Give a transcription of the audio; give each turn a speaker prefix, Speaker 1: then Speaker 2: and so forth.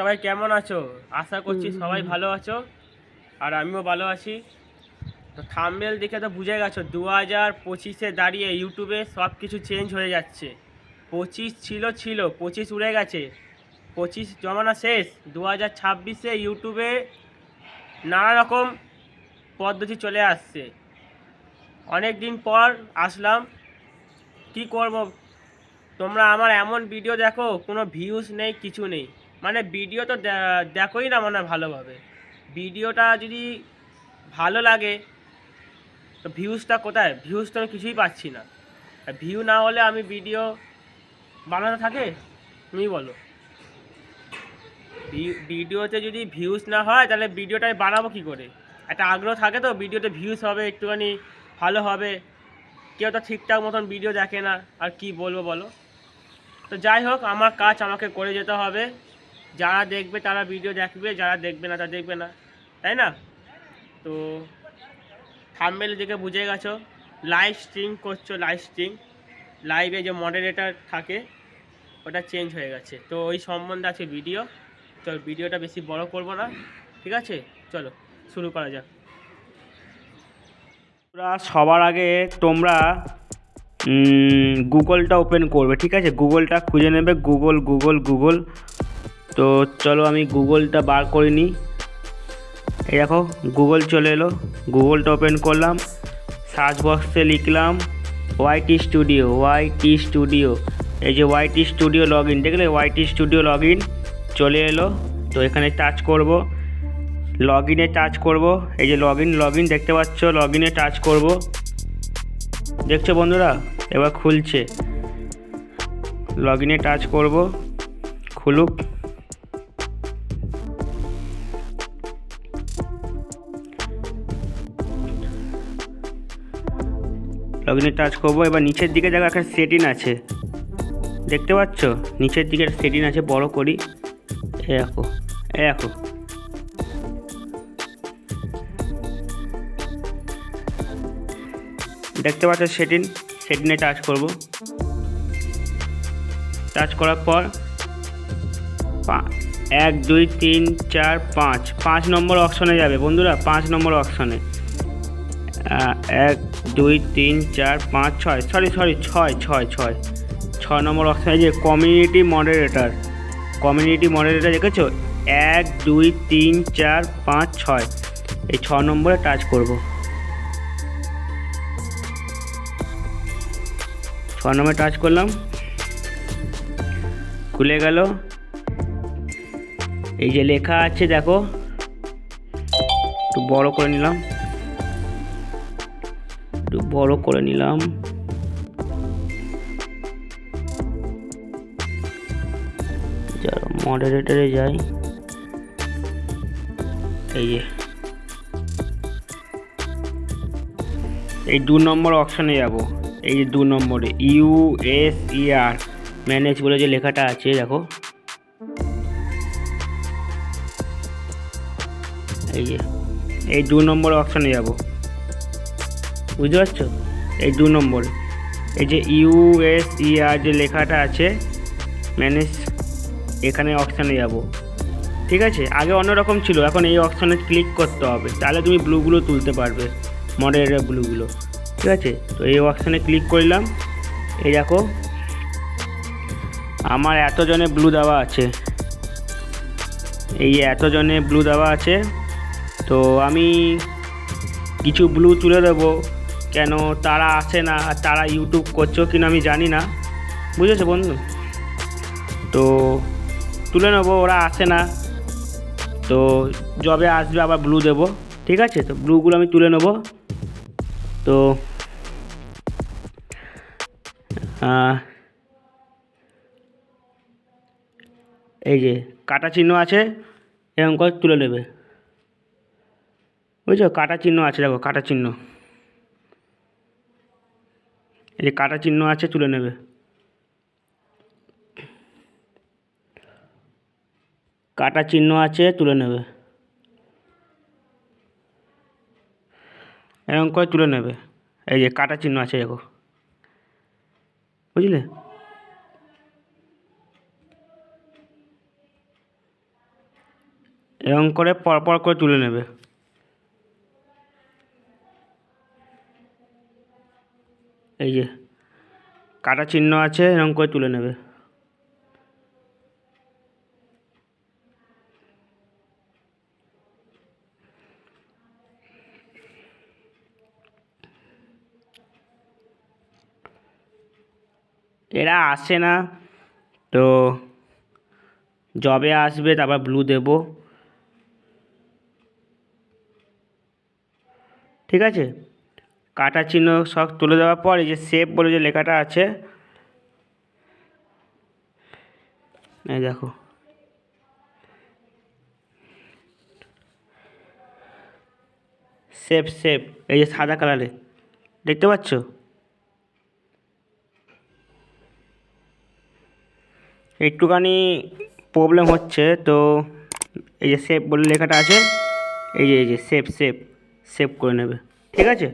Speaker 1: সবাই কেমন আছো? আশা করছি সবাই ভালো আছো, আর আমিও ভালো আছি। তো থাম্বনেল দেখে তো বুঝে গেছো 2025-এ দাঁড়িয়ে ইউটিউবে সব কিছু চেঞ্জ হয়ে যাচ্ছে। 25 ছিল 25 উড়ে গেছে, 25 জমানা শেষ। 2026-এ ইউটিউবে নানা রকম পদ্ধতি চলে আসছে। অনেক দিন পর আসলাম, কি করব? তোমরা আমার এমন ভিডিও দেখো, কোনো ভিউজ নেই, কিছু নেই। মানে ভিডিও তো দেখোই না মানে ভালোভাবে। ভিডিওটা যদি ভালো লাগে তো ভিউজটা কোথায়? ভিউজ তো আমি কিছুই পাচ্ছি না। ভিউ না হলে আমি ভিডিও বানাতে থাকে? তুমি বলো। ভিডিওতে যদি ভিউজ না হয় তাহলে ভিডিওটা আমি বানাবো কী করে? একটা আগ্রহ থাকে তো ভিডিওতে ভিউজ হবে, একটুখানি ভালো হবে। কেউ তো ঠিকঠাক মতন ভিডিও দেখে না, আর কি বলবো বলো। তো যাই হোক, আমার কাজ আমাকে করে যেতে হবে। যারা দেখবে তারা ভিডিও দেখবে, যারা দেখবে না তারা দেখবে না, তাই না? তো থাম্বনেল দেখে বুঝে গেছো লাইভ স্ট্রিম করছো। লাইভে যে মডারেটর থাকে ওটা চেঞ্জ হয়ে গেছে। তো ওই সম্বন্ধে আছে ভিডিও। চল, ভিডিওটা বেশি বড় করব না, ঠিক আছে? চলো শুরু করা যাক। সবার আগে তোমরা গুগলটা ওপেন করবে, ঠিক আছে? গুগলটা খুঁজে নেবে, গুগল। তো চলো আমি গুগলটা বার করে নিই। এই দেখো গুগল চলে এলো, গুগলটা ওপেন করলাম, সার্চ বক্সে লিখলাম ওয়াইটি স্টুডিও। এই যে ওয়াইটি স্টুডিও লগ ইন, দেখলে ওয়াইটি স্টুডিও লগ ইন চলে এলো। তো এখানে টাচ করব, লগ ইনে টাচ করব। এই যে লগ ইন দেখতে পাচ্ছ, লগ ইনে টাচ করব। দেখছো বন্ধুরা? এবার খুলছে, লগ ইনে টাচ করব, খুলুক। লগ ইনে টাচ করবো। এবার নিচের দিকে দেখো একটা সেটিং আছে, দেখতে পাচ্ছ? নিচের দিকে সেটিং আছে, বড় করি। দেখো দেখতে পাচ্ছ সেটিংয়ে টাচ করব। টাচ করার পর 1 2 3 4 5 নম্বর অপশনে যাবে বন্ধুরা। 5 নম্বর অপশনে 1 2 3 4 5 6 সরি 6 নম্বর অপশনে যে কমিউনিটি মডারেটর দেখেছো? 1 2 3 4 5 6, এই 6 নম্বরে টাচ করব। 6 নম্বরে টাচ করলাম, খুলে গেল। এই যে লেখা আছে দেখো, একটু বড় করে নিলাম, মডারেটরে যাই। এই যে এই 2 নম্বর অপশানে যাব। এই যে 2 নম্বরে USER ম্যানেজ বলে যে লেখাটা আছে দেখো, এই 2 নম্বর অপশানে যাব, বুঝতে পারছো? এই 2 নম্বরে এই যে USER যে লেখাটা আছে ম্যানেজ, এখানে অপশানে যাব, ঠিক আছে? আগে অন্যরকম ছিল, এখন এই অপশানে ক্লিক করতে হবে, তাহলে তুমি ব্লুগুলো তুলতে পারবে, মডারেটর ব্লুগুলো, ঠিক আছে? তো এই অপশানে ক্লিক করলাম। এই দেখো আমার এতজনে ব্লু দেওয়া আছে, তো আমি কিছু ব্লু তুলে দেবো। কেন তারা আসে না, আর তারা ইউটিউব করছো কিনা আমি জানি না, বুঝেছো বন্ধু? তো তুলে নেবো, ওরা আসে না, তো যবে আসবে আবার ব্লু দেবো, ঠিক আছে? তো ব্লুগুলো আমি তুলে নেবো। তো এই যে কাটা চিহ্ন আছে, এরকম করে তুলে নেবে, বুঝছো? কাটা চিহ্ন আছে, দেখো কাটা চিহ্ন, এই যে কাটা চিহ্ন আছে, তুলে নেবে। কাটা চিহ্ন আছে, তুলে নেবে, এরকম করে তুলে নেবে। এই যে কাটা চিহ্ন আছে দেখো, বুঝলে?
Speaker 2: এরকম করে পরপর করে তুলে নেবে। এই যে কাটা চিহ্ন আছে, এরকম করে তুলে নেবে। এরা আসে না তো যবে আসবে তারপর ব্লু দেব, ঠিক আছে। কাটা চিহ্ন সব তুলে দেওয়ার পর এই যে সেভ বলে যে লেখাটা আছে, এই দেখো সেভ সেভ, এই যে সাদা কালারে দেখতে পাচ্ছ, একটুখানি প্রবলেম হচ্ছে তো এই যে সেভ বলে লেখাটা আছে, এই যে সেভ সেভ সেভ করে নেবে, ঠিক আছে।